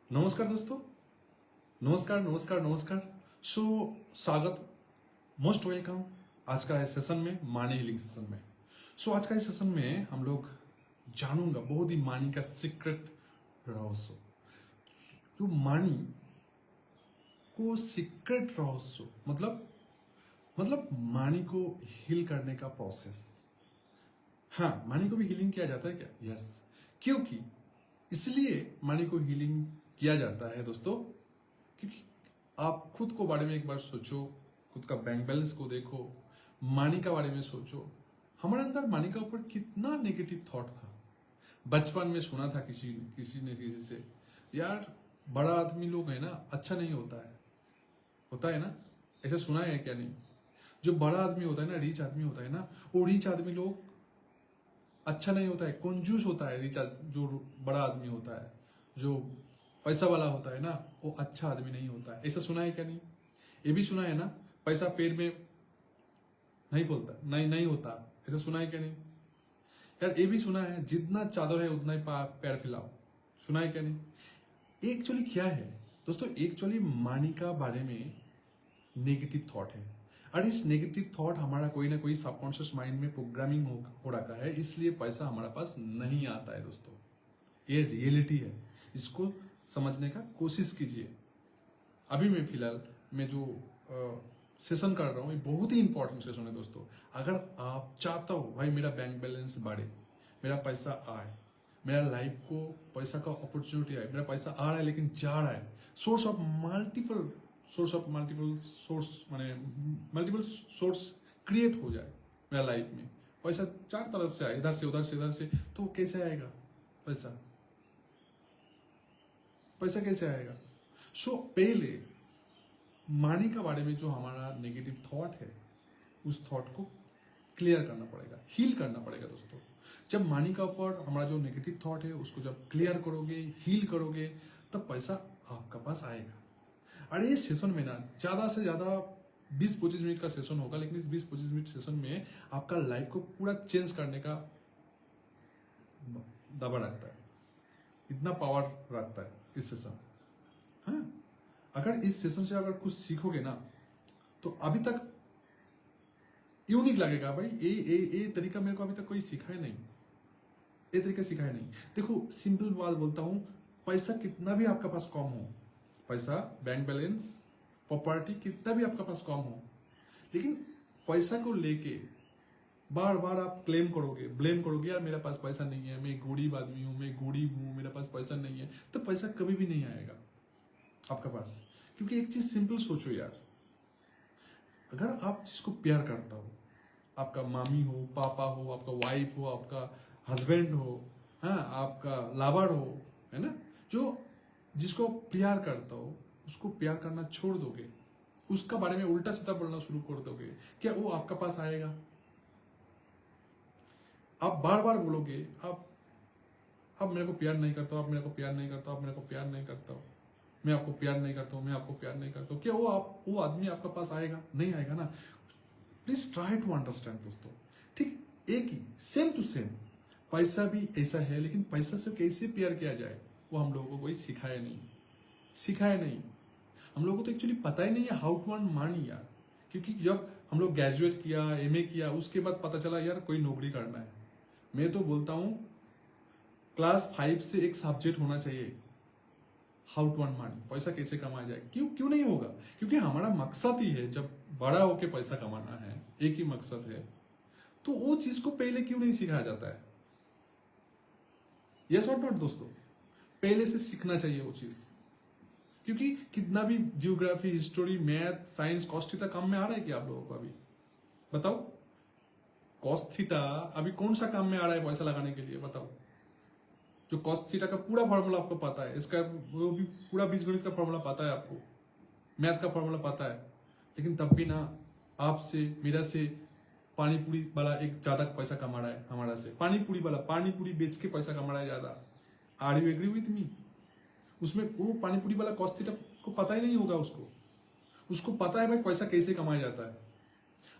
नमस्कार दोस्तों। नमस्कार नमस्कार नमस्कार। सो स्वागत, मोस्ट वेलकम आज का इस सेशन में, मानी हीलिंग सेशन में। आज का इस सेशन में हम लोग जानूंगा बहुत ही मानी का सीक्रेट रहस्य। जो मानी को सीक्रेट रहस्य मतलब मानी को हील करने का प्रोसेस। हाँ, मानी को भी हीलिंग किया जाता है क्या? यस। क्योंकि इसलिए मानी को हीलिंग किया जाता है दोस्तों, क्योंकि आप खुद को बारे में एक बार सोचो, खुद का बैंक बैलेंस को देखो, मानी का बारे में सोचो। हमारे अंदर मानी का ऊपर कितना नेगेटिव थॉट था। बचपन में सुना था किसी ने किसी से, यार बड़ा आदमी लोग है ना, अच्छा नहीं होता है ना। ऐसे सुना है क्या? नहीं। जो बड़ा आदमी होता है ना, रिच आदमी होता है ना, वो रिच आदमी लोग अच्छा नहीं होता है, कंजूस होता है। रिच जो बड़ा आदमी होता है, जो पैसा वाला होता है ना, वो अच्छा आदमी नहीं होता है। ऐसा सुना है क्या? नहीं। ये भी सुना है ना, पैसा पेड़ में नहीं बोलता, नहीं होता। ऐसा सुना है क्या? नहीं। यार ये भी सुना है, जितना चादर है उतना ही पैर फैलाओ। सुना है क्या? नहीं। एक्चुअली क्या है दोस्तों, एक्चुअली मानी का बारे में नेगेटिव थॉट है, और इस नेगेटिव थॉट हमारा कोई ना कोई सबकॉन्शियस माइंड में प्रोग्रामिंग हो रखा है, इसलिए पैसा हमारे पास नहीं आता है दोस्तों। ये रियलिटी है, इसको समझने का कोशिश कीजिए। अभी मैं फिलहाल मैं जो सेशन कर रहा हूँ, ये बहुत ही इंपॉर्टेंट सेशन है दोस्तों। अगर आप चाहते हो भाई मेरा बैंक बैलेंस बढ़े, मेरा पैसा आए, मेरा लाइफ को पैसा का अपॉर्चुनिटी आए, मेरा पैसा आ रहा है लेकिन जा रहा है, source of multiple source create हो जाए मेरा लाइफ में, पैसा चार तरफ से आए, इधर से उधर से इधर से, तो कैसे आएगा पैसा कैसे आएगा? पहले मानी का बारे में जो हमारा नेगेटिव थॉट है, उस थॉट को क्लियर करना पड़ेगा, हील करना पड़ेगा दोस्तों। जब मानी का ऊपर हमारा जो नेगेटिव थॉट है उसको जब क्लियर करोगे, हील करोगे, तब पैसा आपका पास आएगा। और ये सेशन में ना ज्यादा से ज्यादा 20-25 मिनट का सेशन होगा, लेकिन इस 20-25 मिनट सेशन में आपका लाइफ को पूरा चेंज करने का दावा रखता है, इतना पावर रखता है इस सेशन। हाँ, अगर इस सेशन से अगर कुछ सीखोगे ना, तो अभी तक यूनिक लगेगा भाई, ये तरीका मेरे को अभी तक कोई सिखाया नहीं, ये तरीका सिखाया नहीं। देखो सिंपल बात बोलता हूं, पैसा कितना भी आपका पास कम हो, पैसा, बैंक बैलेंस, प्रॉपर्टी कितना भी आपका पास कम हो, लेकिन पैसा को लेके बार बार आप क्लेम करोगे, ब्लेम करोगे, यार मेरा पास पैसा नहीं है, मैं गरीब आदमी हूं, मैं गरीब हूं, मेरे पास पैसा नहीं है, तो पैसा कभी भी नहीं आएगा आपका पास। क्योंकि एक चीज सिंपल सोचो यार, अगर आप जिसको प्यार करता हो, आपका मामी हो, पापा हो, आपका वाइफ हो, आपका हस्बैंड हो, हाँ, आपका लावर हो, है ना, जो जिसको प्यार करता हो, उसको प्यार करना छोड़ दोगे, उसका बारे में उल्टा सीधा बोलना शुरू कर दोगे, क्या वो आपका पास आएगा? आप बार बार बोलोगे, आप मेरे को प्यार नहीं करता, आप मेरे को प्यार नहीं करता, आप मेरे को प्यार नहीं करता हो, मैं आपको प्यार नहीं करता हूं, मैं आपको प्यार नहीं करता हूं, क्या वो आदमी आपका पास आएगा? नहीं आएगा ना। प्लीज ट्राई टू अंडरस्टैंड दोस्तों। ठीक एक ही, सेम टू सेम पैसा भी ऐसा है, लेकिन पैसा से कैसे प्यार किया जाए वो हम लोगों को कोई सिखाया नहीं। हम लोगों को तो एक्चुअली पता ही नहीं है हाउ टू अर्न मनी यार। क्योंकि जब हम लोग ग्रेजुएट किया, एमए किया, उसके बाद पता चला यार कोई नौकरी करना है। मैं तो बोलता हूं क्लास 5 से एक सब्जेक्ट होना चाहिए, हाउ टू अर्न मनी, पैसा कैसे कमाया जाए। क्यों नहीं होगा? क्योंकि हमारा मकसद ही है, जब बड़ा होके पैसा कमाना है, एक ही मकसद है, तो वो चीज को पहले क्यों नहीं सिखाया जाता है? यस और नॉट दोस्तों, पहले से सीखना चाहिए वो चीज। क्योंकि कितना भी geography, history, math, science, cos theta काम में आ रहा है क्या आप लोगों को? अभी बताओ, कॉस थीटा अभी कौन सा काम में आ रहा है पैसा लगाने के लिए? बताओ। जो कॉस थीटा का पूरा फॉर्मूला आपको पता है, इसका वो भी पूरा बीजगणित का फॉर्मूला पता है आपको, मैथ का फॉर्मूला पता है, लेकिन तब भी ना आपसे, मेरा से पानी पूरी वाला एक ज्यादा पैसा कमा रहा है हमारा से। पानी पूरी बेच के पैसा कमा रहा है ज्यादा। Are you agree with me? उसमें वो पानी पूरी वाला कॉस्ट थीटा को पता ही नहीं होगा, उसको पता है भाई पैसा कैसे कमाया जाता है।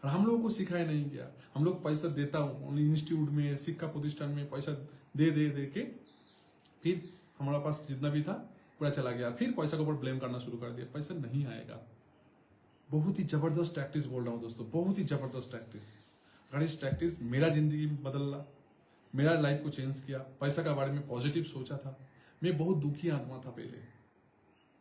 और हम लोगों को सिखाया नहीं गया। हम लोग पैसा देता हूँ इंस्टीट्यूट में, शिक्षा प्रतिष्ठान में पैसा दे के फिर हमारा पास जितना भी था पूरा चला गया, फिर पैसा के ऊपर ब्लेम करना शुरू कर दिया, पैसा नहीं आएगा। बहुत ही जबरदस्त टैक्टिस बोल रहा हूँ दोस्तों, बहुत ही जबरदस्त टैक्टिस। अगर इस टैक्टिस मेरा जिंदगी बदला, मेरा लाइफ को चेंज किया, पैसा के बारे में पॉजिटिव सोचा था। मैं बहुत दुखी आत्मा था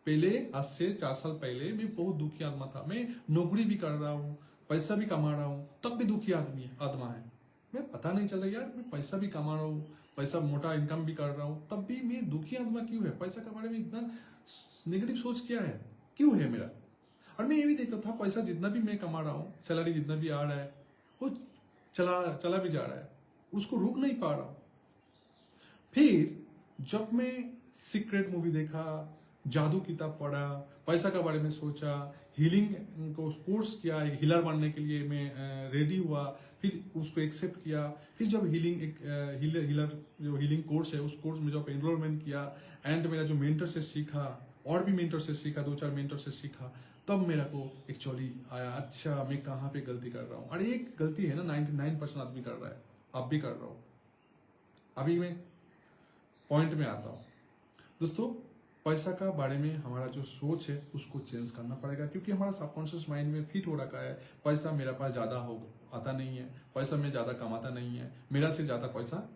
पहले आज से 4 साल पहले मैं बहुत दुखी आत्मा था। मैं नौकरी भी कर रहा हूँ, पैसा भी कमा रहा हूँ, तब भी दुखी आत्मा है। मैं पता नहीं चला यार, मैं पैसा भी कमा रहा हूँ, पैसा मोटा इनकम भी कर रहा हूँ, तब भी मैं दुखी आत्मा क्यों है? पैसा के बारे में इतना नेगेटिव सोच क्या है, क्यों है मेरा? और मैं ये भी देखता था पैसा जितना भी मैं कमा रहा हूँ, सैलरी जितना भी आ रहा है, वो चला भी जा रहा है, उसको रोक नहीं पा रहा हूँ। फिर जब मैं सीक्रेट मूवी देखा, जादू किताब पढ़ा, पैसा के बारे में सोचा, हीलिंग को कोर्स किया, एक हीलर बनने के लिए मैं रेडी हुआ, फिर उसको एक्सेप्ट किया। फिर जब हीलर जो हीलिंग कोर्स है, उस कोर्स में जब एनरोलमेंट किया एंड मेरा जो मेंटर से सीखा, और भी मेंटर से सीखा, 2-4 मेंटर से सीखा, तब मेरा को एक्चुअली आया, अच्छा मैं कहाँ पे गलती कर रहा हूँ। और एक गलती है ना 99% आदमी कर रहा है, आप भी कर रहा हूँ। अभी मैं पॉइंट में आता हूँ दोस्तों। पैसा का बारे में हमारा जो सोच है उसको चेंज करना पड़ेगा, क्योंकि हमारा सबकॉन्शियस माइंड में फिट हो रखा है पैसा मेरा पास ज्यादा हो आता नहीं है, पैसा में ज्यादा कमाता नहीं है, मेरा से ज्यादा पैसा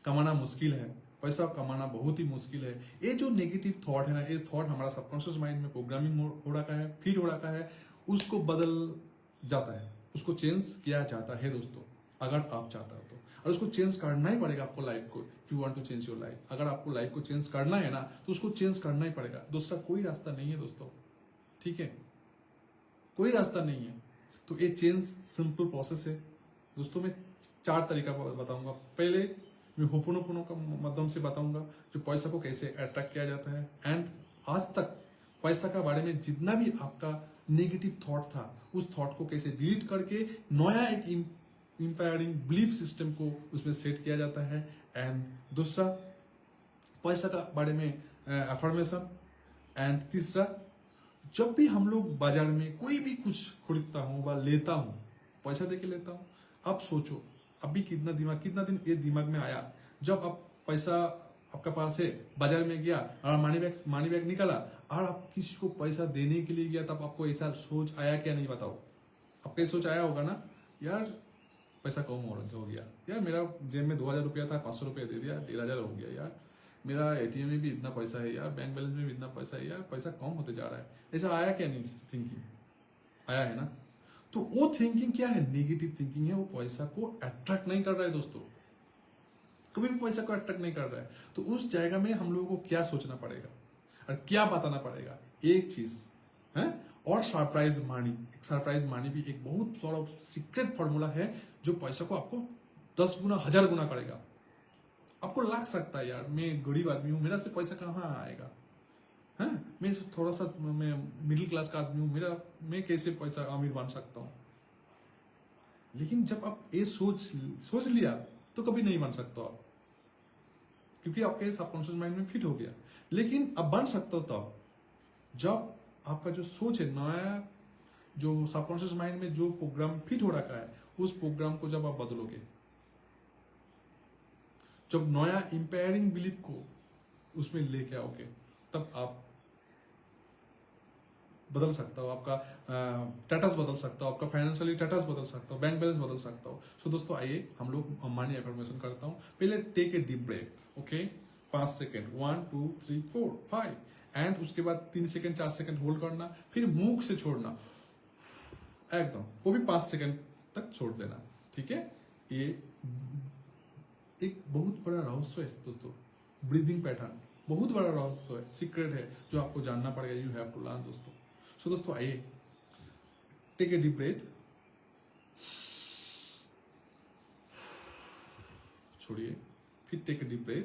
कमाना मुश्किल है, पैसा कमाना बहुत ही मुश्किल है। ये जो नेगेटिव थॉट है ना, ये थॉट हमारा सबकॉन्शियस माइंड में प्रोग्रामिंग हो रखा है, फिट हो रखा है, उसको बदल जाता है, उसको चेंज किया जाता है दोस्तों, अगर आप चाहते हो तो। और उसको चेंज करना ही पड़ेगा आपको लाइफ को, if you want to change your life. अगर आपको लाइफ को चेंज करना है ना, तो उसको चेंज करना ही पड़ेगा, दूसरा कोई रास्ता नहीं है दोस्तों, ठीक है? कोई रास्ता नहीं है। तो ये चेंज सिंपल प्रोसेस है दोस्तों। मैं 4 तरीका बताऊंगा। पहले मैं होपोनोपोनो का माध्यम से बताऊंगा जो पैसा को कैसे अट्रैक्ट किया जाता है, एंड आज तक पैसा का बारे में जितना भी आपका नेगेटिव थॉट था, उस थॉट को कैसे डिलीट करके नया एक इंपायरिंग बिलीफ सिस्टम को उसमें सेट किया जाता है। एंड दूसरा पैसा का बारे में अफर्मेशन। एंड तीसरा, जब भी हम लोग बाजार में कोई भी कुछ खरीदता हूँ व लेता हूँ, पैसा देके लेता हूँ। अब सोचो अभी कितना दिन ये दिमाग में आया, जब आप पैसा आपका पास है, बाजार में गया और मनी बैग निकाला और आप किसी को पैसा देने के लिए गया, तब आपको ऐसा सोच आया क्या? नहीं बताओ, आपका सोच आया होगा ना, यार पैसा कम हो गया यार, मेरा जेब में 2000 रुपया था, 500 रुपया दे दिया, 1500 हो गया यार, मेरा एटीएम में भी इतना पैसा है यार, बैंक बैलेंस में भी इतना पैसा है यार, पैसा कम होते जा रहा है। ऐसा आया क्या? नहीं, थिंकिंग आया है ना। तो वो थिंकिंग क्या है? नेगेटिव थिंकिंग है, वो पैसा को अट्रैक्ट नहीं कर रहा है दोस्तों, कभी भी पैसा को अट्रैक्ट नहीं कर रहा है। तो उस जगह में हम लोगों को क्या सोचना पड़ेगा और क्या बताना पड़ेगा? एक चीज है, और सरप्राइज मनी भी एक बहुत सारा सीक्रेट फॉर्मूला है जो पैसा को आपको 10 गुना 1000 गुना करेगा। आपको लग सकता है यार मैं गरीब आदमी हूं, मेरा से पैसा कहाँ आएगा, है? मैं थोड़ा सा मैं मिडिल क्लास का आदमी हूं, मैं कैसे पैसा अमीर बन सकता हूं? लेकिन जब आप ये सोच लिया तो कभी नहीं बन सकता आप, क्योंकि आपके सबकॉन्शियस माइंड में फिट हो गया। लेकिन अब बन सकता हो तब जब आपका जो सोच है, नया जो सबकॉन्शियस माइंड में जो प्रोग्राम फिट हो रखा है, उस प्रोग्राम को जब आप बदलोगे, जब नया इंपायरिंग बिलीफ को उसमें लेके आओगे, तब आप बदल सकता हो, आपका स्टेटस बदल सकता हो, आपका फाइनेंशियली स्टेटस बदल सकता हो, बैंक बैलेंस बदल सकता हो। सो दोस्तों आइए हम लोग मनी एफर्मेशन करता हूं। पहले take a deep breath, okay, 5 second, 1 2 3 4 5, and उसके बाद 3 सेकेंड 4 सेकेंड होल्ड करना, फिर मुंह से छोड़ना एकदम, वो भी 5 सेकेंड तक छोड़ देना, ठीक है? ये एक बहुत बड़ा रहस्य है दोस्तों, ब्रीदिंग पैटर्न बहुत बड़ा रहस्य है, सीक्रेट है जो आपको जानना पड़ेगा, यू हैव टू लर्न दोस्तों। सो दोस्तों आइए, टेक ए डीप ब्रेथ, छोड़िए, फिर take a deep breath,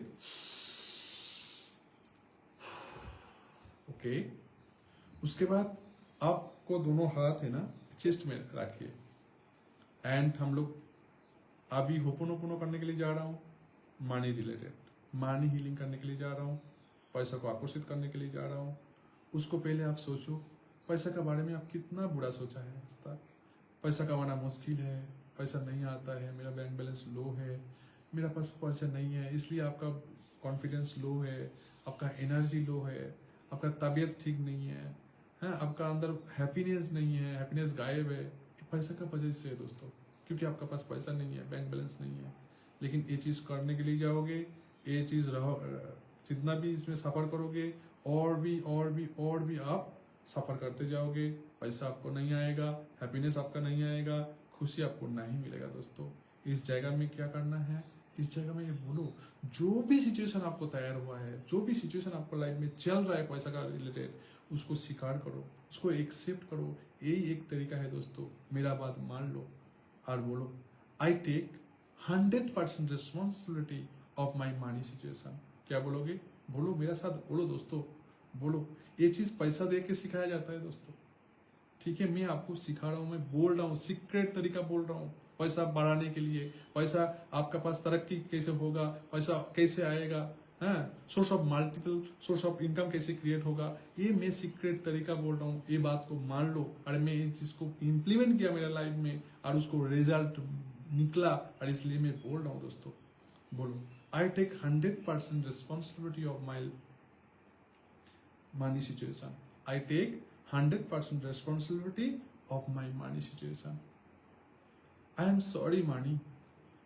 okay. उसके बाद आपको दोनों हाथ है ना चेस्ट में रखिए, एंड हम लोग अभी होपोनोपोनो करने के लिए जा रहा हूं, मनी रिलेटेड, मनी हीलिंग करने के लिए जा रहा हूं, पैसा को आकर्षित करने के लिए जा रहा हूं। उसको पहले आप सोचो, पैसा के बारे में आप कितना बुरा सोचा है आज तक। पैसा कमाना मुश्किल है, पैसा नहीं आता है, मेरा बैंक बैलेंस लो है, मेरा पास पैसा नहीं है, इसलिए आपका कॉन्फिडेंस लो है, आपका एनर्जी लो है, आपका तबीयत ठीक नहीं है, आपका अंदर हैप्पीनेस नहीं है, हैप्पीनेस गायब है, पैसा का वजह से है दोस्तों, क्योंकि आपका पास पैसा नहीं है, बैंक बैलेंस नहीं है। लेकिन ये चीज़ करने के लिए जाओगे, ये चीज़ रहो, जितना भी इसमें सफ़र करोगे और भी आप सफ़र करते जाओगे, पैसा आपको नहीं आएगा, हैप्पीनेस आपका नहीं आएगा, खुशी आपको नहीं मिलेगा दोस्तों। इस जगह में क्या करना है, इस जगह में ये बोलो, जो भी सिचुएशन आपको तैयार हुआ है, जो भी सिचुएशन आपको लाइफ में चल रहा है पैसा का रिलेटेड, उसको स्वीकार करो, उसको एक्सेप्ट करो। यही एक तरीका है दोस्तों। मेरा बात मान लो और बोलो, I take 100% responsibility of my money situation. क्या बोलोगे? बोलो मेरा साथ, बोलो दोस्तों, बोलो। ये चीज पैसा दे के सिखाया जाता है दोस्तों, ठीक है? मैं आपको सिखा रहा हूँ, मैं बोल रहा हूँ, सीक्रेट तरीका बोल रहा हूँ पैसा बढ़ाने के लिए। पैसा आपका पास तरक्की कैसे होगा, पैसा कैसे आएगा, source of multiple source of income कैसे क्रिएट होगा, ये मैं सीक्रेट तरीका बोल रहा हूँ। ये बात को मान लो। अरे मैं इस चीज को इम्प्लीमेंट किया मेरा लाइफ में और उसको रिजल्ट निकला, और इसलिए मैं बोल रहा हूँ दोस्तों। बोलो, I take 100% responsibility of my money situation. I take 100% responsibility of my money situation. I am sorry, money.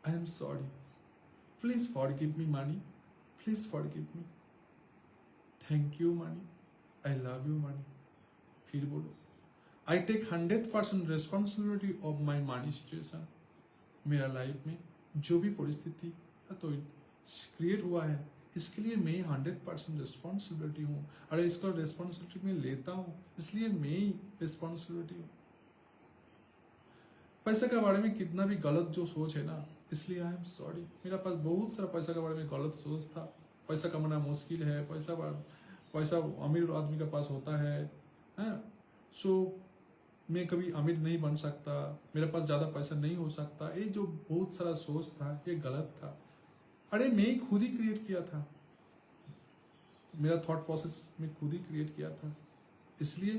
I am sorry. Please forgive me, money. Please forgive me. Thank you, money. I love you, money. फिर बोलो, I take 100% responsibility of my money situation. मेरा life में जो भी परिस्थिति तो create हुआ है, इसके लिए मैं 100% रिस्पॉन्सिबिलिटी हूँ। अरे इसका रिस्पॉन्सिबिलिटी मैं लेता हूँ, इसलिए मैं ही रिस्पॉन्सिबिलिटी हूँ। पैसा के बारे में कितना भी गलत जो सोच है ना, इसलिए आई एम सॉरी। मेरा पास बहुत सारा पैसा के बारे में गलत सोच था। पैसा कमाना मुश्किल है, पैसा अमीर आदमी के पास होता है, सो मैं कभी अमीर नहीं बन सकता, मेरे पास ज़्यादा पैसा नहीं हो सकता। ये जो बहुत सारा सोच था, ये गलत था। अरे मैं खुद ही क्रिएट किया था, मेरा थॉट प्रोसेस में खुद ही क्रिएट किया था, इसलिए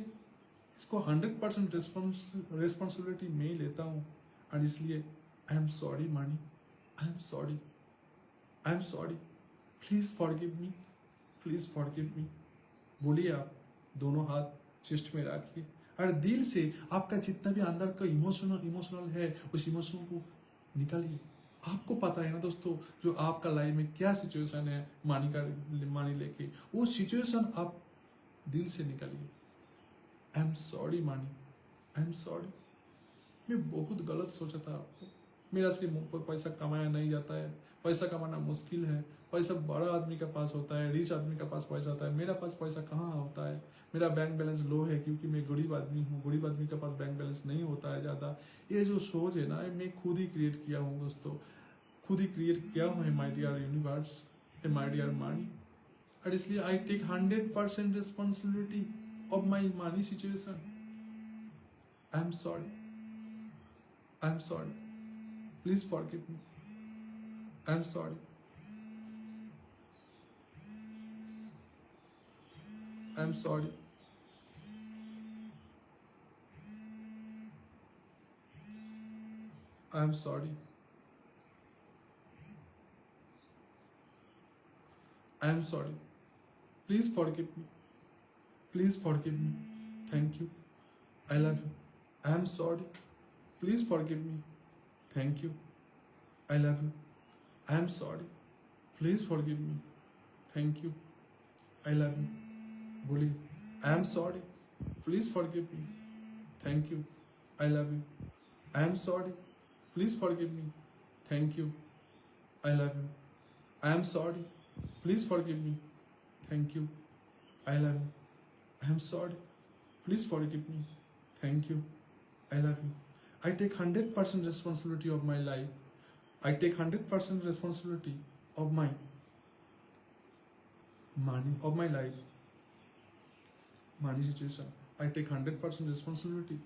इसको 100% रिस्पॉन्सिबिलिटी मैं लेता हूँ। और इसलिए आई am sorry money, I am sorry, I am sorry, please forgive me, please forgive मी। बोलिए आप, दोनों हाथ चेस्ट में रखिए और दिल से आपका जितना भी अंदर का इमोशनल है, उस इमोशन को निकालिए। आपको पता है ना दोस्तों, जो आपका लाइफ में क्या सिचुएशन है मानी लेके, वो सिचुएशन आप दिल से निकालिए। आई एम सॉरी मानी, आई एम सॉरी, मैं बहुत गलत सोचा था आपको। मेरा से मुंह पर पैसा कमाया नहीं जाता है, पैसा कमाना मुश्किल है, पैसा बड़ा आदमी के पास होता है, रिच आदमी के पास पैसा होता है, मेरा पास पैसा कहाँ होता है। मेरा बैंक बैलेंस लो है क्योंकि मैं गरीब आदमी हूँ, गरीब आदमी के पास बैंक बैलेंस नहीं होता है ज़्यादा। ये जो सोच है ना, मैं खुद ही क्रिएट किया हूँ दोस्तों, खुद ही क्रिएट किया हूँ my dear universe, my dear money. और इसलिए I take 100% responsibility of my money situation. I am sorry, I am sorry, please forgive me, I am sorry, I am sorry, I am sorry, I am sorry. Please forgive me. Please forgive me. Thank you. I love you. I am sorry. Please forgive me. Thank you. I love you. I am sorry. Please forgive me. Thank you. I love you. बोलिए, I am sorry. Please forgive me. Thank you. I love you. I am sorry. Please forgive me. Thank you. I love you. I am sorry. Please forgive me. Thank you. I love you. I am sorry. Please forgive me. Thank you. I love you. I take 100% responsibility of my life. I take 100% responsibility of my money, of my life. Money situation. I take 100% responsibility.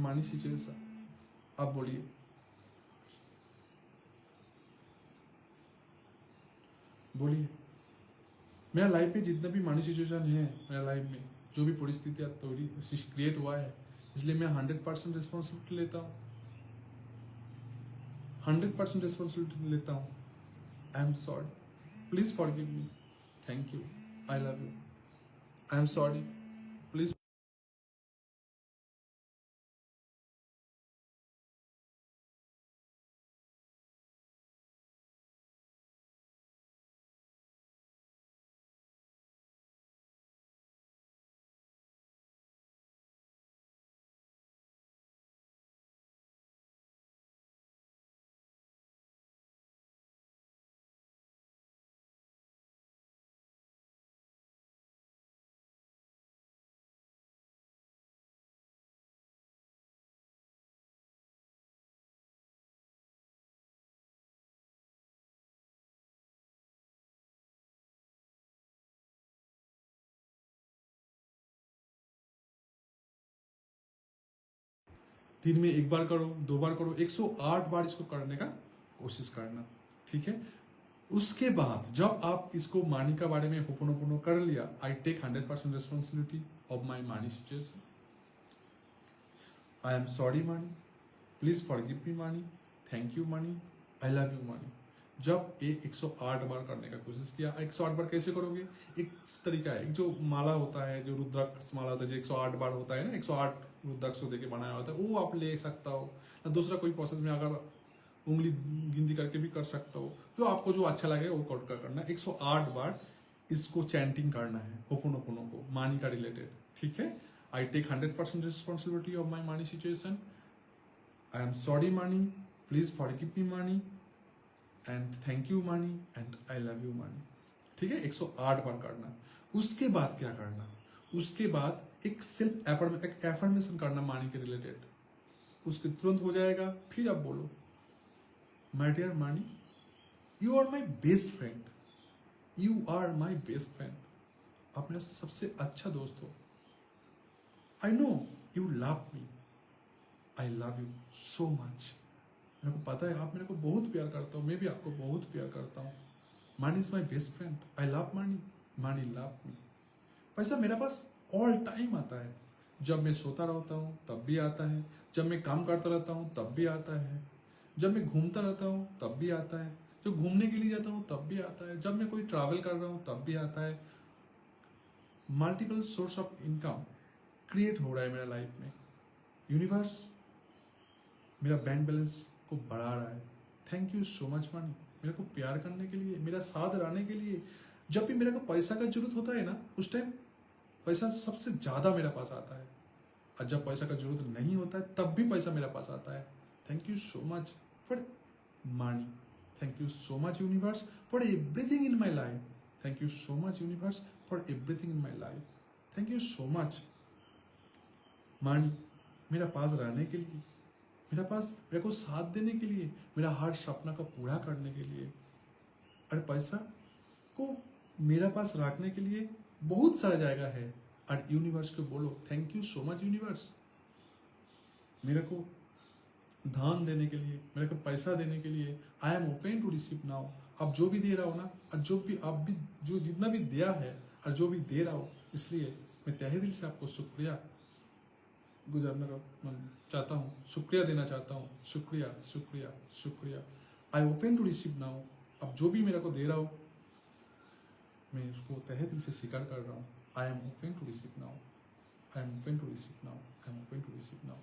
Money situation. आप बोलिए, बोलिए। मेरा life में जितना भी money situation है, मेरा life में जो भी परिस्थितियाँ क्रिएट हुआ है, इसलिए मैं 100% रिस्पॉन्सिबिलिटी लेता हूँ, 100% रिस्पॉन्सिबिलिटी लेता हूँ। I am sorry, please forgive me, thank you, I love you, I am sorry, please. दिन में एक बार करो, 2 बार करो, 108 बार इसको करने का कोशिश करना, ठीक है। उसके बाद जब आप इसको मानी का बारे में होपोनोपोनो कर लिया, I take 100% responsibility of my money situation, I am sorry money, please forgive me money, thank you मानी, आई लव यू मानी। जब ये 108 बार करने का कोशिश किया, 108 बार कैसे करोगे, एक तरीका है, एक जो माला होता है, जो रुद्राक्ष माला होता है, जो 108 बार होता है ना, 108 रुद्राक्ष को देके बनाया होता है, वो आप ले सकता हो। ना दूसरा कोई प्रोसेस में अगर उंगली गिनती करके भी कर सकता हो, जो आपको जो अच्छा लगे वो करना है। 108 बार इसको चैंटिंग करना है, होपोनोपोनो को, मानी का रिलेटेड, ठीक है। I take 100% responsibility of my money situation, I am sorry money, please forgive me money, and thank you money, and I love you money, ठीक है। 108 बार करना। उसके बाद क्या करना, उसके बाद एक सेल्फ एफर्मेशन करना मानी के रिलेटेड, उसके तुरंत हो जाएगा। फिर आप बोलो, my dear money, you are my best friend, you are my best friend, आप मेरा सबसे अच्छा दोस्त हो। I know you love me, I love you so much, मेरे को पता है आप मेरे को बहुत प्यार करता हो, मैं भी आपको बहुत प्यार करता हूँ। मानी is my best friend, I love मानी, मानी लव मी। पैसा मेरे पास ऑल टाइम आता है, जब मैं सोता रहता हूँ तब भी आता है, जब मैं काम करता रहता हूँ तब भी आता है, जब मैं घूमता रहता हूँ तब भी आता है, जो घूमने के लिए जाता हूँ तब भी आता है, जब मैं कोई ट्रैवल कर रहा हूँ तब भी आता है। Multiple source of income create हो रहा है मेरा लाइफ में। यूनिवर्स मेरा बैंक बैलेंस को बढ़ा रहा है। Thank you so much money, मेरे को प्यार करने के लिए, मेरा साथ रहने के लिए। जब भी मेरे को पैसा का जरूरत होता है ना, उस टाइम पैसा सबसे ज्यादा मेरे पास आता है, और जब पैसा का जरूरत नहीं होता है तब भी पैसा मेरे पास आता है। Thank you so much for money, thank you so much universe for everything in my life, thank you so much universe for everything in my life, thank you so much money, मेरा पास रहने के लिए, मेरे पास मेरे को साथ देने के लिए, मेरा हर सपना को पूरा करने के लिए। और पैसा को मेरा पास रखने के लिए बहुत सारा जगह है। और यूनिवर्स को बोलो, thank you so much universe, मेरे को दान देने के लिए, मेरे को पैसा देने के लिए। I am open to receive now. आप जो भी दे रहा हो ना, और जो भी आप भी जो जितना भी दिया है और जो भी दे रहा हो, इसलिए मैं तहे दिल से आपको शुक्रिया गुजारना चाहता हूँ, शुक्रिया देना चाहता हूँ। शुक्रिया शुक्रिया शुक्रिया। I open to receive now. अब जो भी मेरे को दे रहा हो, मैं उसको तहे दिल से स्वीकार कर रहा हूँ। I am open to receive now, I am open to receive now, I am open to receive now.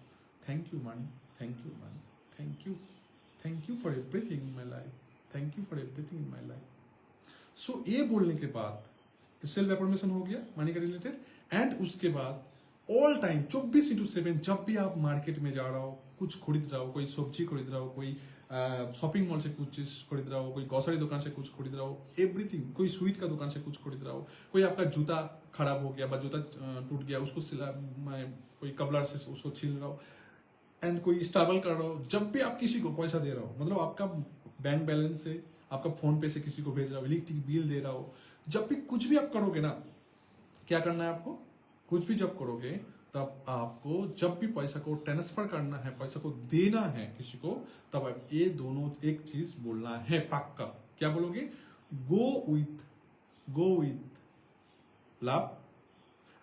Thank you money, thank you money, thank you for everything in my life, thank you for everything in my life. So ये बोलने के बाद self affirmation हो गया money का related. And उसके बाद all time 24/7 जब भी आप मार्केट में जा रहा हो, कुछ खरीद रहा हो, कोई सब्जी खरीद रहा हो, कोई शॉपिंग मॉल से कुछ चीज खरीद रहा हो, कोई ग्रोसरी दुकान से कुछ खरीद रहा हो, एवरीथिंग, कोई स्वीट का दुकान से कुछ खरीद रहा हो, कोई आपका जूता खराब हो गया, जूता टूट गया, उसको सिला, कोई कबलर से उसको छील रहा हो, एंड कोई स्ट्रगल कर रहा हो, जब भी आप किसी को पैसा दे रहा हो, मतलब आपका बैंक बैलेंस से, आपका फोन पे से किसी को भेज रहा हो, इलेक्ट्रिक बिल दे रहा हो, जब भी कुछ भी आप करोगे ना, क्या करना है आपको, कुछ भी जब करोगे तब आपको जब भी पैसा को ट्रांसफर करना है, पैसा को देना है किसी को, तब आप ये दोनों एक चीज बोलना है पक्का। क्या बोलोगे, go with love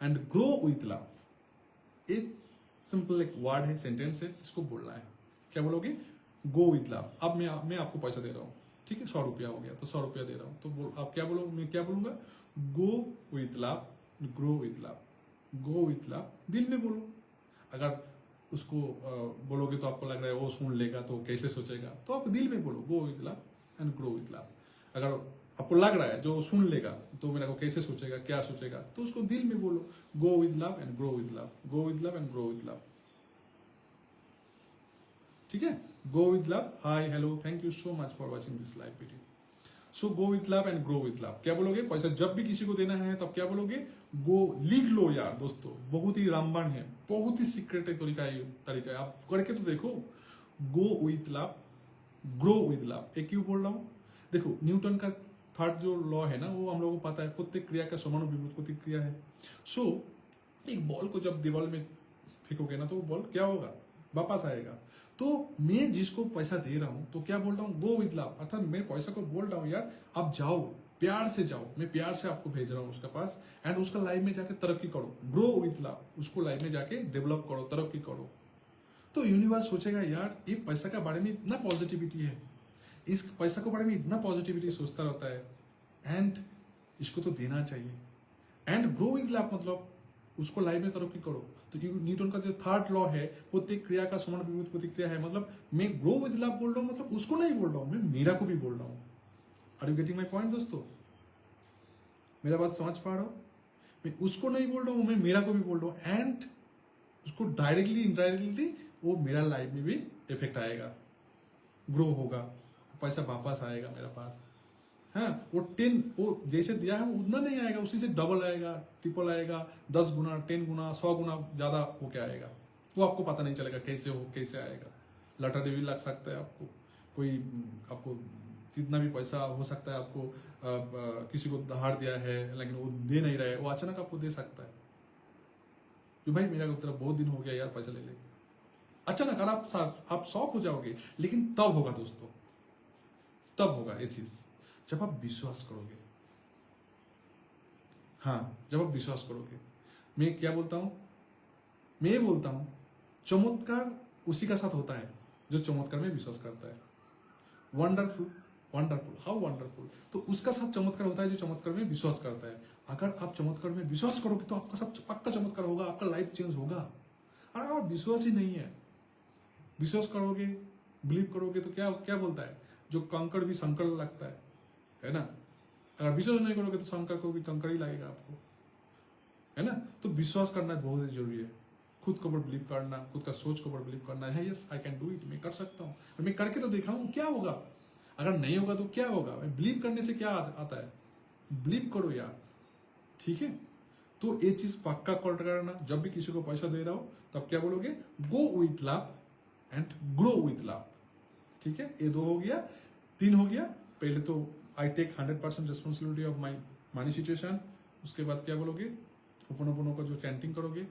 and grow with love. एक सिंपल एक वर्ड है, सेंटेंस है, इसको बोलना है। क्या बोलोगे, गो विथ लव। अब मैं आपको पैसा दे रहा हूँ, ठीक है, 100 रुपया हो गया तो 100 रुपया दे रहा हूँ, तो आप क्या बोलो, मैं क्या बोलूंगा, गो विथ लाभ, ग्रो विथ लाभ, गो विथ लाभ दिल में बोलो। अगर उसको बोलोगे तो आपको लग रहा है वो सुन लेगा तो कैसे सोचेगा, तो आप दिल में बोलो गो विथ लाभ एंड ग्रो विथ लाभ। अगर आपको लग रहा है जो सुन लेगा तो मेरा को कैसे सोचेगा, क्या सोचेगा, तो उसको दिल में बोलो go with love and grow with love, go with love and grow with love. ठीक है, go with love, hi hello thank you so much for watching this live video. So go with love and grow with love. क्या बोलोगे, पैसा जब भी किसी को देना है तब क्या बोलोगे, गो, लिख लो यार दोस्तों, बहुत ही रामबाण है, बहुत ही सीक्रेट तरीका है, आप करके तो देखो। Go with love, grow with love. एक क्यों बोल रहा हूं, देखो न्यूटन का थर्ड जो लॉ है ना, वो हम लोगों को पता है, प्रत्येक क्रिया का समानुपातिक प्रतिक्रिया है। सो एक बॉल को जब दीवार में फेंकोगे ना तो वो बॉल क्या होगा, वापस आएगा। तो मैं जिसको पैसा दे रहा हूं तो क्या बोल रहा हूं, गो विद लव, अर्थात मैं पैसा को बोल रहा हूं यार आप जाओ, प्यार से जाओ, मैं प्यार से आपको भेज रहा हूं उसके पास, एंड उसका लाइफ में जाके तरक्की करो, ग्रो विद लव, उसको लाइफ में जाके डेवलप करो, तरक्की करो। तो यूनिवर्स सोचेगा यार ये पैसा के बारे में इतना पॉजिटिविटी है, इस पैसा के बारे में इतना पॉजिटिविटी सोचता रहता है, एंड इसको तो देना चाहिए। एंड ग्रो विद लव मतलब उसको लाइफ में तरक्की करो। तो न्यूटन का जो थर्ड लॉ है, प्रत्येक क्रिया का समानुपातिक प्रतिक्रिया है, मतलब मैं ग्रो विद लव बोल रहा हूं, मतलब उसको नहीं बोल रहा हूं, मैं मेरा को भी बोल रहा हूं। Are you getting my point दोस्तों, मेरा बात समझ पा रहा हो, मैं उसको नहीं बोल रहा हूं, मैं मेरा को भी बोल रहा हूं, एंड उसको डायरेक्टली इनडायरेक्टली वो मेरा लाइफ में भी इफेक्ट आएगा, ग्रो होगा, पैसा वापस आएगा मेरा पास। हाँ, वो 10 वो जैसे दिया है उतना नहीं आएगा, उसी से डबल आएगा, ट्रिपल आएगा, 10 गुना, 10 गुना, 100 गुना ज्यादा होके आएगा। वो आपको पता नहीं चलेगा कैसे हो, कैसे आएगा। लॉटरी भी लग सकता है आपको, कोई आपको जितना भी पैसा हो सकता है, आपको किसी को धार दिया है लेकिन वो दे नहीं रहा है, वो अचानक आपको दे सकता है कि भाई मेरा तरफ बहुत दिन हो गया यार, पैसा ले ले, अचानक। और आप शौक हो जाओगे, लेकिन तब होगा दोस्तों, तब होगा ये चीज जब आप विश्वास करोगे। हाँ, जब आप विश्वास करोगे। मैं क्या बोलता हूं, मैं बोलता हूं चमत्कार उसी का साथ होता है जो चमत्कार में विश्वास करता है। Wonderful, wonderful, how wonderful. तो उसका साथ चमत्कार होता है जो चमत्कार में विश्वास करता है। अगर आप चमत्कार में विश्वास करोगे तो आपका साथ पक्का चमत्कार होगा, आपका लाइफ चेंज होगा। और अगर विश्वास ही नहीं है, विश्वास करोगे, बिलीव करोगे तो क्या क्या बोलता है, जो कंकड़ भी संकड़ लगता है ना। अगर विश्वास नहीं करोगे तो शंकर को भी कंकड़ ही लगेगा आपको, है ना। तो विश्वास करना बहुत ही जरूरी है, खुद के ऊपर बिलीव करना, खुद का सोच के ऊपर बिलीव करना है। Yes I can do it, मैं कर सकता हूँ, और मैं करके तो देखा हूँ, क्या होगा। अगर नहीं होगा तो क्या होगा, बिलीव करने से क्या आता है, बिलीव करो यार, ठीक है। तो ये चीज पक्का करना, जब भी किसी को पैसा दे रहा हो तब क्या बोलोगे, go with love and grow with love, ठीक है। ये 2 हो गया, 3 हो गया। पहले तो I take 100% responsibility of my money situation. उसके बाद क्या बोलोगे, होपोनोपोनो का जो चैंटिंग करोगे,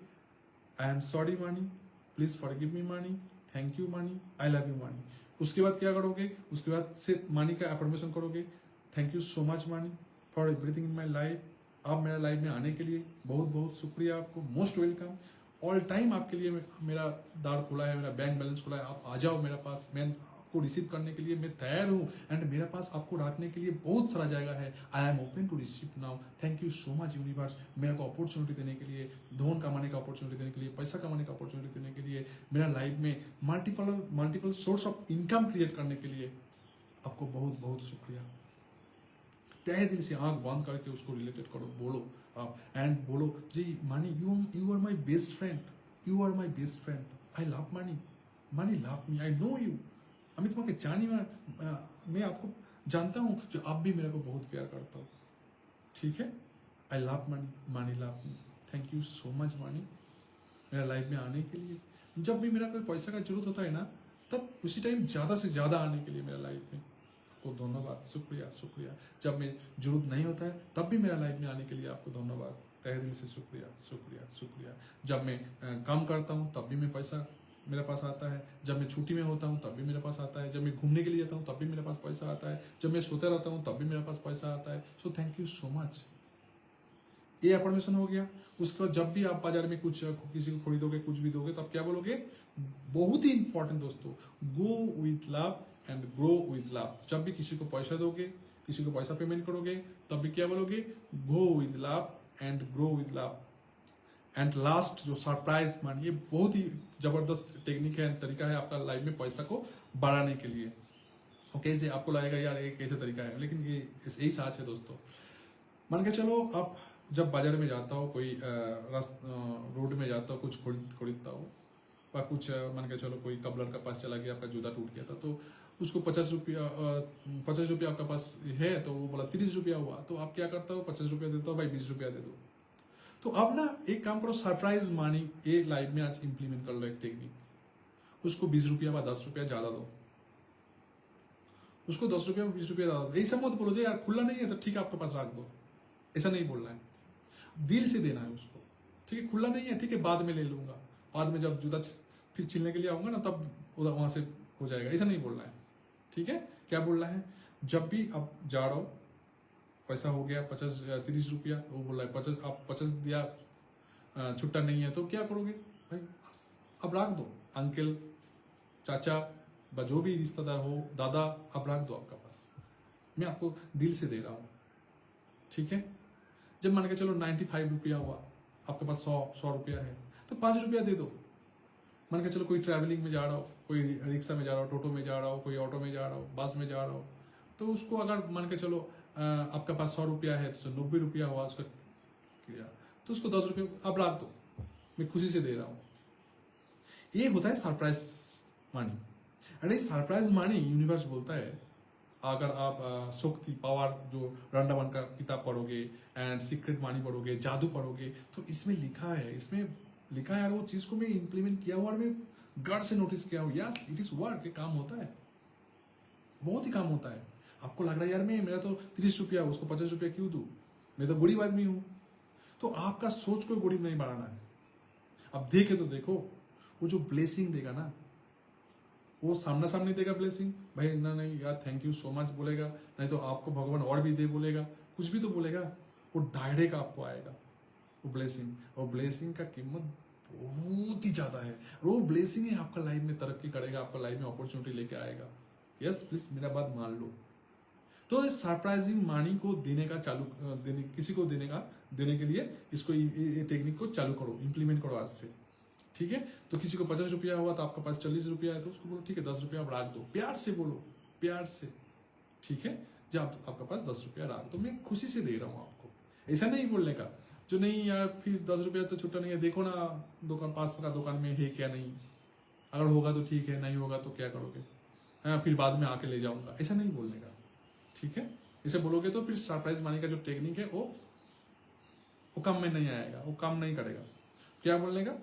I am sorry money, please forgive me money, thank you money, I love you money. उसके बाद क्या करोगे, उसके बाद से मनी का अफर्मेशन करोगे, thank you so much money for everything in my life. आप मेरा लाइफ में आने के लिए बहुत बहुत शुक्रिया, आपको मोस्ट वेलकम। ऑल टाइम आपके लिए मेरा द्वार खुला है, मेरा बैंक बैलेंस खुला है, आप आ जाओ मेरे पास, मैं आपको रिसीव करने के लिए मैं तैयार हूँ, एंड मेरे पास आपको रखने के लिए बहुत सारा जगह है। I am open to receive now, thank you so much universe, मेरे को अपॉर्चुनिटी देने के लिए, धन कमाने का अपॉर्चुनिटी देने के लिए, पैसा कमाने का अपॉर्चुनिटी देने के लिए, मेरा लाइफ में multiple source of income create करने के लिए आपको बहुत बहुत शुक्रिया। तहे दिल से आंख बंद करके उसको रिलेटेड करो, बोलो आप, एंड बोलो जी money, you are my best friend, you are my best friend, I love money, money love me, I know you. আমি তোমাকে জানি, मैं आपको जानता हूँ जो आप भी मेरे को बहुत प्यार करता हो, ठीक है। आई love money, money love me, thank you so much money मेरा लाइफ में आने के लिए। जब भी मेरा कोई पैसा का जरूरत होता है ना, तब उसी टाइम ज़्यादा से ज़्यादा आने के लिए मेरा लाइफ में, आपको धन्यवाद, शुक्रिया शुक्रिया। जब मैं जरूरत नहीं होता है तब भी मेरा लाइफ में आने के लिए आपको धन्यवाद, तहे दिल से शुक्रिया शुक्रिया शुक्रिया। जब मैं काम करता हूँ तब भी मैं पैसा मेरे पास आता है, जब मैं छुट्टी में होता हूँ तब भी मेरे पास आता है, जब मैं घूमने के लिए जाता हूँ तब भी मेरे पास पैसा आता है, जब मैं सोते रहता हूँ तब भी मेरे पास पैसा आता है। So thank you so much. ये अफर्मेशन हो गया। उसके बाद जब भी आप बाजार में कुछ किसी को खरीदोगे, कुछ भी दोगे, तब क्या बोलोगे, बहुत ही इंपॉर्टेंट दोस्तों, go with love and grow with love. जब भी किसी को पैसा दोगे, किसी को पैसा पेमेंट करोगे, तब भी क्या बोलोगे? Go with love and grow with love. And last जो सरप्राइज मनी, ये बहुत ही जबरदस्त टेक्निक है, तरीका है आपका लाइफ में पैसा को बढ़ाने के लिए। और कैसे आपको लगेगा यार ये कैसे तरीका है, लेकिन ये यही साच है दोस्तों। मान के चलो आप जब बाजार में जाता हो, कोई रोड में जाता हो, कुछ खरीदता हो, या कुछ मान के चलो कोई कबलर का पास चला गया, आपका जूता टूट गया था, तो उसको 50 रुपया आपका पास है, तो वो बोला 30 रुपया हुआ, तो आप क्या करता हो? 50 रुपया देता हो, भाई 20 रुपया दे दो। तो अब ना एक काम करो, सरप्राइज मनी ये लाइफ में आज इंप्लीमेंट कर लो एक टेक्निक। उसको 20 रुपया व 10 रुपया ज्यादा दो, उसको 10 रुपया 20 रुपया ज्यादा दो। ऐसा मत बोलो जो यार खुला नहीं है तो ठीक है आपके पास रख दो, ऐसा नहीं बोलना है, दिल से देना है उसको। ठीक है, खुला नहीं है, ठीक है बाद में ले लूंगा, बाद में जब जूता फिर छिलने के लिए आऊंगा ना तब वहां से हो जाएगा, ऐसा नहीं बोलना है। ठीक है, क्या बोलना है? जब भी आप जा रहे हो, पैसा हो गया 30 रुपया, वो बोल रहा है 50, आप 50 दिया, छुट्टा नहीं है, तो क्या करोगे भाई? अब रख दो, अंकल चाचा जो भी रिश्तेदार हो, दादा, अब रख दो आपका पास, मैं आपको दिल से दे रहा हूं। ठीक है, जब मान के चलो 95 रुपया हुआ, आपके पास 100 रुपया है, तो 5 रुपया दे दो। मान के चलो कोई ट्रैवलिंग में जा रहा हो, कोई रिक्शा में जा रहा हो, टोटो में जा रहा हो, कोई ऑटो में जा रहा हो, बस में जा रहा हो, तो उसको अगर मान के चलो आपका पास 100 रुपया है, तो 90 रुपया हुआ उसका क्रिया, तो उसको 10 रुपया अब रख दो, मैं खुशी से दे रहा हूं। ये होता है सरप्राइज मनी। अरे सरप्राइज मनी यूनिवर्स बोलता है, अगर आप शक्ति पावर जो रंडावन का किताब पढ़ोगे एंड सीक्रेट मनी पढ़ोगे, जादू पढ़ोगे, तो इसमें लिखा है, यार वो चीज को मैं इंप्लीमेंट किया हुआ, मैं गढ़ से नोटिस किया हूँ, यस इट इज वर्क, ये काम होता है, बहुत ही काम होता है। आपको लग रहा है यार मेरा तो 30 रुपया, उसको 50 रुपया क्यों दूं, मैं तो गरीब आदमी हूं। तो आपका सोच को गरीब नहीं बढ़ाना है। अब देखे तो देखो, वो जो ब्लेसिंग देगा ना, वो सामना सामने देगा ब्लेसिंग, भाई ना नहीं यार थैंक यू सो मच बोलेगा, नहीं तो आपको भगवान और भी दे बोलेगा, कुछ भी तो बोलेगा, वो डायरेक्ट आपको आएगा वो ब्लेसिंग। और ब्लेसिंग का कीमत बहुत ही ज्यादा है, वो ब्लेसिंग ही आपका लाइफ में तरक्की करेगा, आपका लाइफ में अपॉर्चुनिटी लेके आएगा। यस प्लीज मेरा बात मान लो। तो इस सरप्राइजिंग मनी को देने किसी को देने के लिए इसको ये टेक्निक को चालू करो, इंप्लीमेंट करो आज से। ठीक है, तो किसी को 50 रुपया हुआ, तो आपके पास 40 रुपया है, तो उसको बोलो ठीक है 10 रुपया आप रख दो, प्यार से बोलो, प्यार से। ठीक है, जब आपके पास 10 रुपया रख दो, मैं खुशी से दे रहा हूँ आपको, ऐसा नहीं बोलने का जो नहीं यार फिर 10 रुपया तो छुट्टा नहीं है, देखो ना दुकान पास का दुकान में है क्या नहीं, अगर होगा तो ठीक है, नहीं होगा तो क्या करोगे, हाँ फिर बाद में आके ले जाऊंगा, ऐसा नहीं बोलने का। ठीक है, इसे बोलोगे तो फिर सरप्राइज मनी का जो टेक्निक है वो काम में नहीं आएगा, वो काम नहीं करेगा। क्या बोलने का?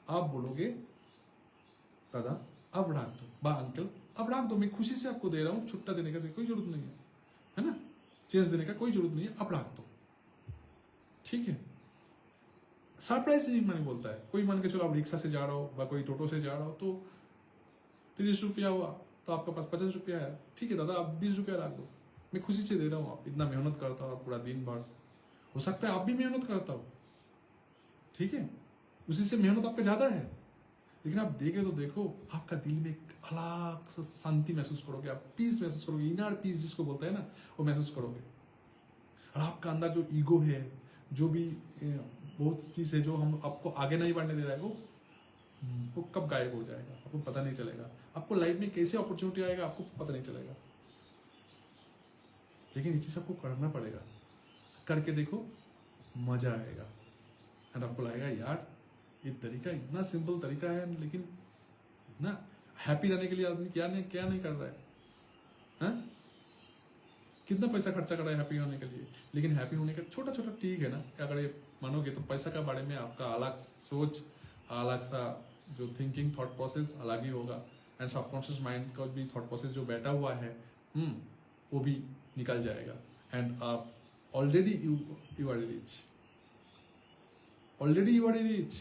आप बोलोगे दादा अब रख दो, बा अंकल अब रख दो, मैं खुशी से आपको दे रहा हूं, छुट्टा देने का कोई जरूरत नहीं है ना, चेंज देने का कोई जरूरत नहीं है, अब रख दो। ठीक है, सरप्राइज मनी बोलता है। कोई मान के चलो आप रिक्शा से जा रहा हो, कोई टोटो से जा रहा हो, तो 30 रुपया हुआ, तो आपके पास 50 रुपया है, ठीक है दादा आप 20 रुपया रख दो, मैं खुशी से दे रहा हूँ, आप इतना मेहनत करता हो पूरा दिन भर, हो सकता है आप भी मेहनत करता हो, ठीक है, उसी से मेहनत आपका ज्यादा है, लेकिन आप देखे तो देखो आपका दिल में एक अलग शांति महसूस करोगे, आप पीस महसूस करोगे, इनर पीस जिसको बोलते हैं ना, वो महसूस करोगे। और आपका अंदर जो ईगो है, जो भी बहुत चीज है जो हम आपको आगे नहीं बढ़ने दे रहा है, वो कब गायब हो जाएगा आपको पता नहीं चलेगा। आपको लाइफ में कैसे अपॉर्चुनिटी आएगा आपको पता नहीं चलेगा, लेकिन ये चीज आपको करना पड़ेगा, करके देखो मजा आएगा। एंड आपको लगेगा यार ये तरीका इतना सिंपल तरीका है, लेकिन इतना हैप्पी रहने के लिए आदमी क्या नहीं कर रहा है, हाँ? कितना पैसा खर्चा कर रहा है हैप्पी होने के लिए, लेकिन हैप्पी होने का छोटा छोटा ठीक है ना, अगर ये मानोगे तो पैसा के बारे में आपका अलग सोच, अलग सा जो थिंकिंग थॉट प्रोसेस अलग ही होगा, एंड सबकॉन्शियस माइंड का भी थॉट प्रोसेस जो बैठा हुआ है वो भी निकल जाएगा। एंड आप already you are rich, already you are rich,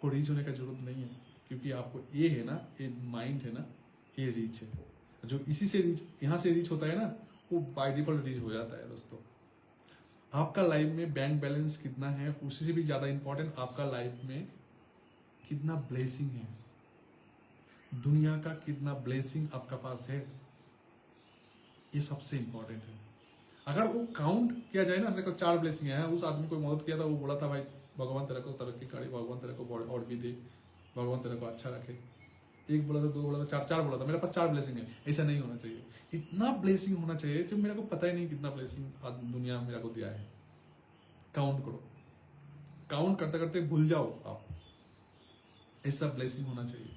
को रीच होने का जरूरत नहीं है, क्योंकि आपको ये है ना, ये माइंड है ना, ये रीच है, जो इसी से रीच, यहाँ से रीच होता है ना, वो बाय डिफॉल्ट रीच हो जाता है दोस्तों। आपका लाइफ में बैंक बैलेंस कितना है, उसी से भी ज्यादा इंपॉर्टेंट आपका लाइफ में कितना ब्लेसिंग है। दुनिया का कितना ब्लेसिंग आपका पास है, ये सबसे इंपॉर्टेंट है। अगर वो काउंट किया जाए ना, मेरे को 4 ब्लेसिंग है, उस आदमी को मदद किया था, वो बोला था भाई भगवान तेरे को तरक्की करे, भगवान तेरे को और भी दे, भगवान तेरे को अच्छा रखे। 1 बोला था, 2 बोला था, 4 बोला था, मेरे पास 4 ब्लेसिंग है। ऐसा नहीं होना चाहिए, इतना ब्लेसिंग होना चाहिए जो मेरे को पता ही नहीं कितना ब्लेसिंग दुनिया मेरे को दिया है। काउंट करो, काउंट करते करते भूल जाओ आप। ऐसा ब्लेसिंग होना चाहिए,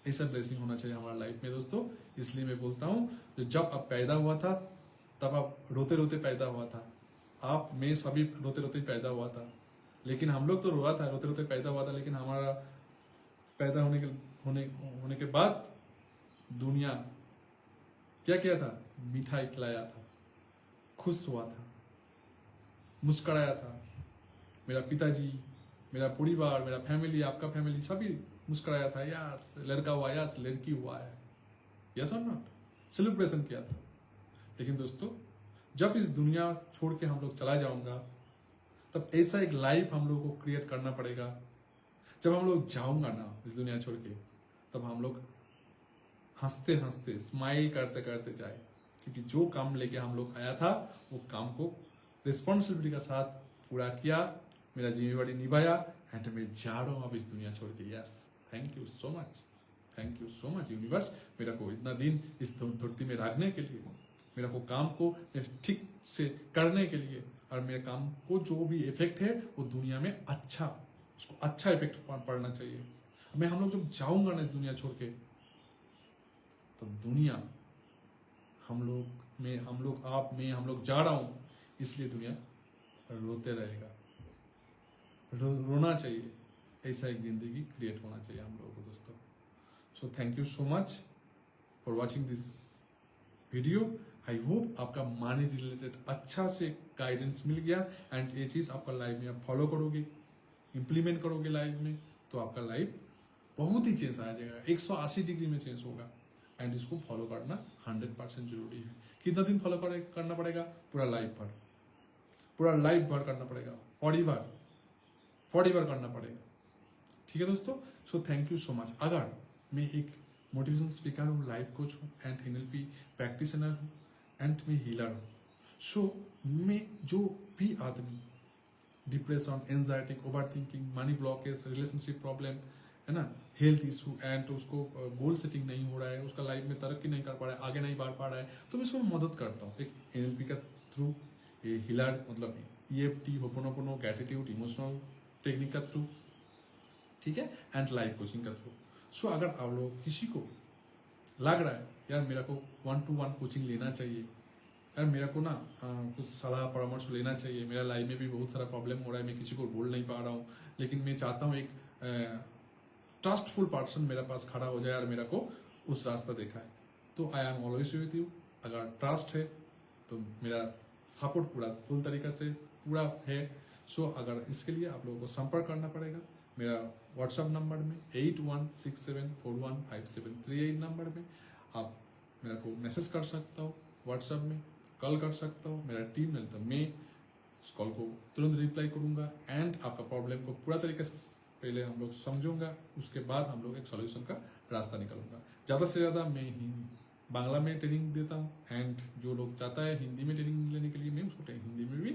ऐसा ब्लेसिंग होना चाहिए हमारा लाइफ में दोस्तों। इसलिए मैं बोलता हूँ, जब आप पैदा हुआ था तब आप रोते रोते पैदा हुआ था, आप मैं सभी रोते रोते पैदा हुआ था, लेकिन हम लोग तो रोआ था, रोते रोते पैदा हुआ था, लेकिन हमारा पैदा होने के बाद दुनिया क्या किया था, मिठाई खिलाया था, खुश हुआ था, मुस्कुराया था। मेरा पिताजी, मेरा परिवार, मेरा फैमिली, आपका फैमिली, सभी मुस्कुराया था, यस लड़का हुआ, यस लड़की हुआ है, यस और नॉट, सेलिब्रेशन किया था। लेकिन दोस्तों जब इस दुनिया छोड़ के हम लोग चला जाऊंगा, तब ऐसा एक लाइफ हम लोग को क्रिएट करना पड़ेगा। जब हम लोग जाऊंगा ना इस दुनिया छोड़ के, तब हम लोग हंसते हंसते स्माइल करते करते जाए, क्योंकि जो काम लेके हम लोग आया था वो काम को रिस्पॉन्सिबिलिटी के साथ पूरा किया, मेरा जिम्मेवारी निभाया, एंड मैं जा रहा हूँ अब इस दुनिया छोड़ के। Yes, thank you so much, thank you so much universe, मेरा को इतना दिन इस धरती में रखने के लिए, मेरा को काम को ठीक से करने के लिए, और मेरे काम को जो भी इफेक्ट है वो दुनिया में अच्छा, उसको अच्छा इफेक्ट पड़ना चाहिए। मैं हम लोग जब जाऊंगा ना इस दुनिया छोड़ के, तो दुनिया हम लोग आप में हम लोग जा रहा हूं, इसलिए दुनिया रोते रहेगा, रोना चाहिए। ऐसा एक जिंदगी क्रिएट होना चाहिए हम लोगों को दोस्तों। So thank you so much for watching this video. I hope आपका मनी रिलेटेड अच्छा से गाइडेंस मिल गया, एंड ये चीज़ आपका लाइफ में आप फॉलो करोगे, इम्प्लीमेंट करोगे लाइफ में, तो आपका लाइफ बहुत ही चेंज आ जाएगा, 180 डिग्री में चेंज होगा। एंड इसको फॉलो करना 100% जरूरी है। कितना दिन फॉलो करना पड़ेगा? पूरा लाइफ भर, पूरा लाइफ भर करना पड़ेगा, 40 बार करना पड़ेगा। ठीक है दोस्तों, so thank you so much. अगर मैं एक मोटिवेशन स्पीकर हूँ, लाइफ कोच हूँ, एंड NLP प्रैक्टिशनर हूँ, एंड मैं हीलर हूँ। सो मैं जो भी आदमी depression, anxiety, over thinking, money blockage, relationship problem है ना, हेल्थ इशू, एंड उसको गोल सेटिंग नहीं हो रहा है, उसका लाइफ में तरक्की नहीं कर पा रहा है, आगे नहीं बढ़ पा रहा है, तो मैं उसको मदद करता हूँ एक NLP का थ्रू, ये हीलर मतलब EFT, ho'oponopono, gratitude, emotional technique का थ्रू, ठीक है, एंड लाइफ कोचिंग का थ्रू। सो अगर आप लोग किसी को लग रहा है यार मेरा को 1-to-1 कोचिंग लेना चाहिए, यार मेरा को ना कुछ सलाह परामर्श लेना चाहिए, मेरा लाइफ में भी बहुत सारा प्रॉब्लम हो रहा है, मैं किसी को बोल नहीं पा रहा हूँ, लेकिन मैं चाहता हूँ एक ट्रस्टफुल पर्सन मेरे पास खड़ा हो जाए और मेरा को उस रास्ता देखा है, तो I am always with you. अगर ट्रस्ट है तो मेरा सपोर्ट पूरा फुल तरीका से पूरा है। सो अगर इसके लिए आप लोगों को संपर्क करना पड़ेगा मेरा व्हाट्सएप नंबर में 8167415738 नंबर में आप मेरा को मैसेज कर सकता हो, व्हाट्सएप में कॉल कर सकता हो, मेरा टीम है तो मैं उस कॉल को तुरंत रिप्लाई करूंगा, एंड आपका प्रॉब्लम को पूरा तरीके से पहले हम लोग समझूंगा, उसके बाद हम लोग एक सॉल्यूशन का रास्ता निकालूंगा। ज़्यादा से ज़्यादा मैं बांग्ला में ट्रेनिंग देता हूँ, एंड जो लोग चाहता है हिंदी में ट्रेनिंग लेने के लिए मैं उसको हिंदी में भी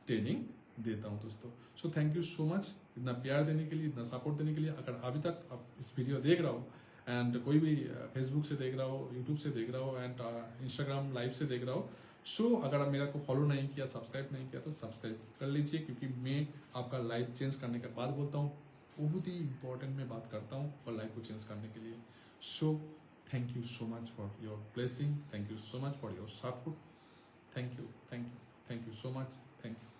ट्रेनिंग देता हूँ दोस्तों। So thank you so much इतना प्यार देने के लिए, इतना सपोर्ट देने के लिए। अगर अभी तक आप इस वीडियो देख रहा हो, एंड कोई भी फेसबुक से देख रहा हो, यूट्यूब से देख रहा हो, एंड इंस्टाग्राम लाइव से देख रहा हो, सो अगर आप मेरा को फॉलो नहीं किया, सब्सक्राइब नहीं किया, तो सब्सक्राइब कर लीजिए, क्योंकि मैं आपका लाइफ चेंज करने के बाद बोलता हूँ, बहुत ही इंपॉर्टेंट मैं बात करता हूँ और लाइफ को चेंज करने के लिए। So thank you so much for your blessing, thank you so much for your support, thank you so much, thank you.